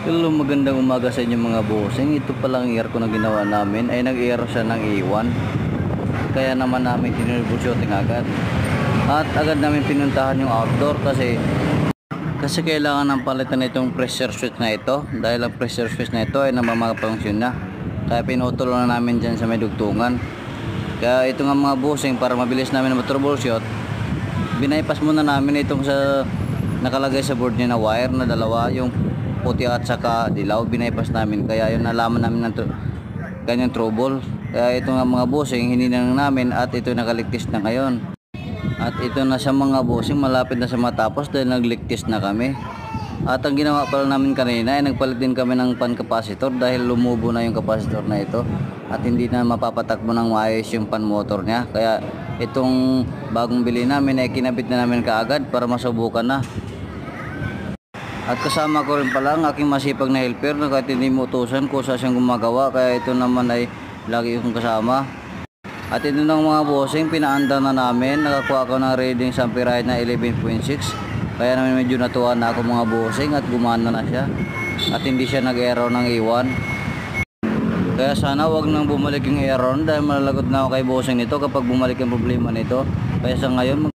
Hello, magandang umaga sa inyo mga bossing. Ito palang aircon na ginawa namin ay nag-air siya ng A1. Kaya naman namin tinroubleshooting agad. At agad namin pinuntahan yung outdoor kasi kailangan ng palitan itong pressure switch na ito. Dahil ang pressure switch na ito ay namamafunction na. Kaya pinutol na namin dyan sa may dugtungan. Kaya ito nga mga bossing, para mabilis namin mag-troubleshoot, binaypas muna namin itong sa nakalagay sa board niya na wire na dalawa, yung puti at saka dilaw, binaypas namin. Kaya yun, nalaman namin ng kanyang trouble. Kaya ito nga mga bossing, hininang namin at ito nakaligtis na ngayon. At ito na sa mga bossing, malapit na sa matapos dahil nagligtis na kami. At ang ginawa pala namin kanina ay nagpalit din kami ng pan capacitor dahil lumubo na yung capacitor na ito at hindi na mapapatakbo ng maayos yung pan motor niya. Kaya itong bagong bili namin ay kinabit na namin kaagad para masubukan na. At kasama ko rin pala ang aking masipag na helper na kahit hindi mo utusan kung saan siyang gumagawa, kaya ito naman ay lagi kong kasama. At ito ng mga bossing, pinaanda na namin. Nakakuha ko ng reading sa amperahe na 11.6. Kaya naman medyo natuwa na ako mga bossing at gumana na siya. At hindi siya nag-error ng A1. Kaya sana wag nang bumalik yung error dahil malalagot na ako kay bossing nito kapag bumalik yung problema nito. Kaya sa ngayon